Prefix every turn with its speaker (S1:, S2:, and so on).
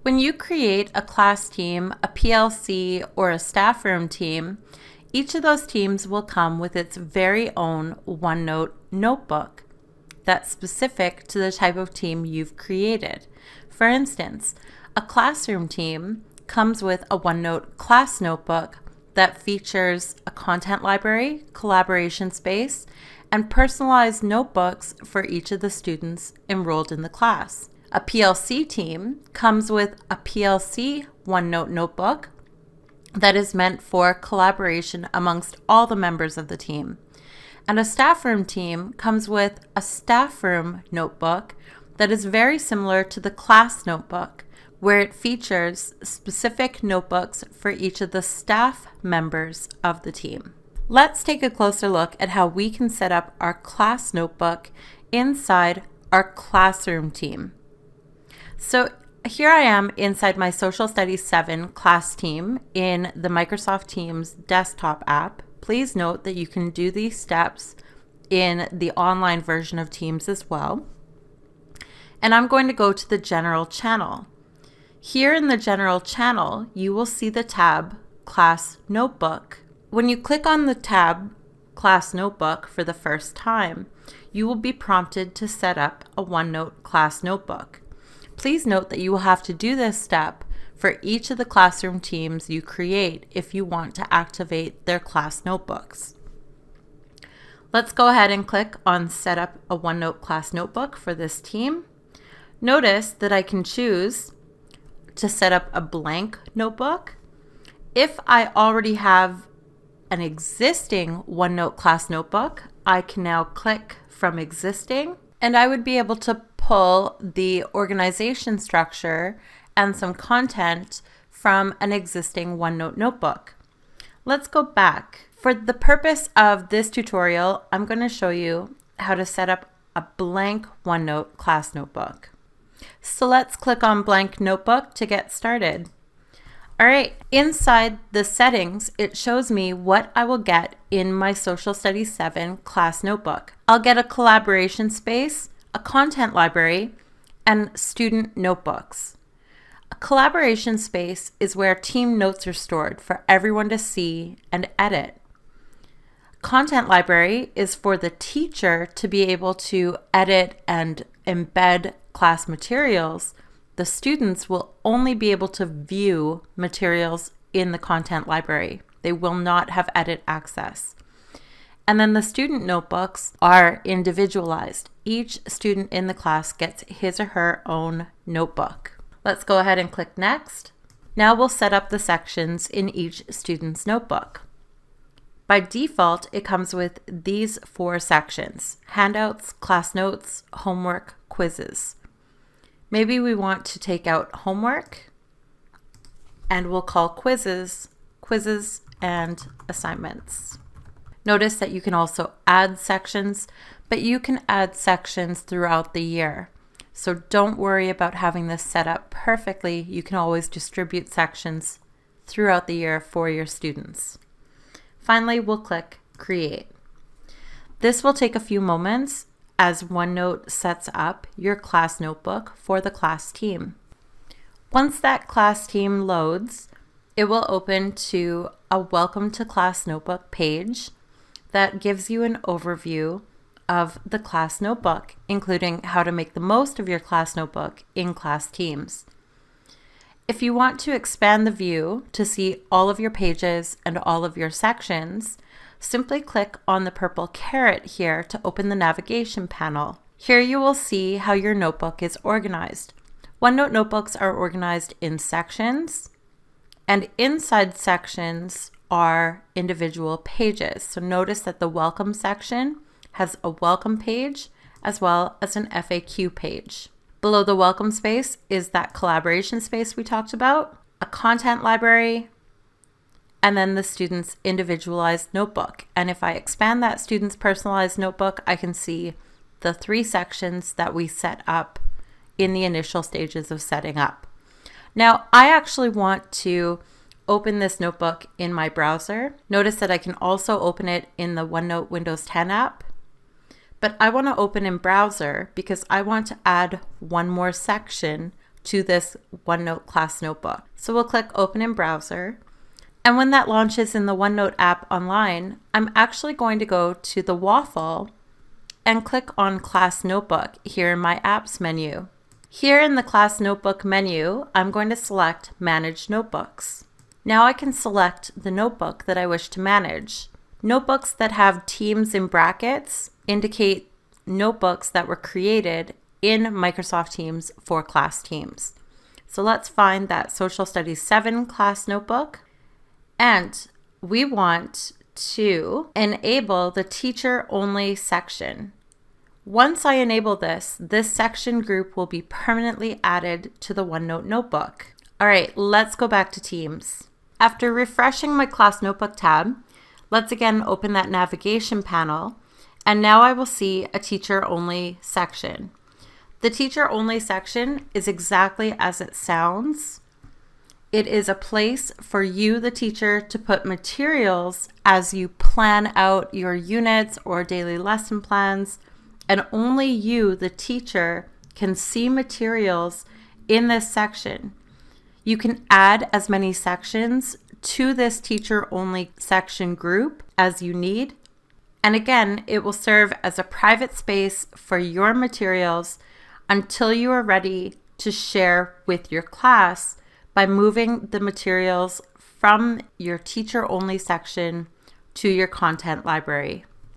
S1: When you create a class team, a PLC, or a staff room team, each of those teams will come with its very own OneNote notebook that's specific to the type of team you've created. For instance, a classroom team comes with a OneNote class notebook that features a content library, collaboration space, and personalized notebooks for each of the students enrolled in the class. A PLC team comes with a PLC OneNote notebook that is meant for collaboration amongst all the members of the team. And a staff room team comes with a staff room notebook that is very similar to the class notebook, where it features specific notebooks for each of the staff members of the team. Let's take a closer look at how we can set up our class notebook inside our classroom team. So here I am inside my Social Studies 7 class team in the Microsoft Teams desktop app. Please note that you can do these steps in the online version of Teams as well. And I'm going to go to the General channel. Here in the General channel, you will see the tab Class Notebook. When you click on the tab Class Notebook for the first time, you will be prompted to set up a OneNote class notebook. Please note that you will have to do this step for each of the classroom teams you create if you want to activate their class notebooks. Let's go ahead and click on Set up a OneNote class notebook for this team. Notice that I can choose to set up a blank notebook. If I already have an existing OneNote class notebook, I can now click from Existing, and I would be able to pull the organization structure and some content from an existing OneNote notebook. Let's go back. For the purpose of this tutorial, I'm going to show you how to set up a blank OneNote class notebook. So let's click on Blank Notebook to get started. All right, inside the settings, it shows me what I will get in my Social Studies 7 class notebook. I'll get a collaboration space, a content library, and student notebooks. A collaboration space is where team notes are stored for everyone to see and edit. Content library is for the teacher to be able to edit and embed class materials. The students will only be able to view materials in the content library. They will not have edit access. And then the student notebooks are individualized. Each student in the class gets his or her own notebook. Let's go ahead and click Next. Now we'll set up the sections in each student's notebook. By default, it comes with these 4 sections: handouts, class notes, homework, quizzes. Maybe we want to take out homework, and we'll call quizzes and assignments. Notice that you can also add sections, but you can add sections throughout the year. So don't worry about having this set up perfectly. You can always distribute sections throughout the year for your students. Finally, we'll click Create. This will take a few moments as OneNote sets up your class notebook for the class team. Once that class team loads, it will open to a Welcome to Class Notebook page that gives you an overview of the class notebook, including how to make the most of your class notebook in class teams. If you want to expand the view to see all of your pages and all of your sections, simply click on the purple caret here to open the navigation panel. Here you will see how your notebook is organized. OneNote notebooks are organized in sections, and inside sections are individual pages. So notice that the Welcome section has a welcome page as well as an FAQ page. Below the welcome space is that collaboration space we talked about, a content library, and then the student's individualized notebook. And if I expand that student's personalized notebook, I can see the 3 sections that we set up in the initial stages of setting up. Now, I actually want to open this notebook in my browser. Notice that I can also open it in the OneNote Windows 10 app, but I want to open in browser because I want to add one more section to this OneNote class notebook. So we'll click Open in Browser. And when that launches in the OneNote app online, I'm actually going to go to the waffle and click on Class Notebook here in my Apps menu. Here in the Class Notebook menu, I'm going to select Manage Notebooks. Now I can select the notebook that I wish to manage. Notebooks that have teams in brackets indicate notebooks that were created in Microsoft Teams for class teams. So let's find that Social Studies 7 class notebook. And we want to enable the teacher only section. Once I enable this section group will be permanently added to the OneNote notebook. All right, let's go back to Teams. After refreshing my class notebook tab, let's again open that navigation panel. And now I will see a teacher only section. The teacher only section is exactly as it sounds. It is a place for you, the teacher, to put materials as you plan out your units or daily lesson plans, and only you, the teacher, can see materials in this section. You can add as many sections to this teacher-only section group as you need, and again, it will serve as a private space for your materials until you are ready to share with your class by moving the materials from your teacher-only section to your content library.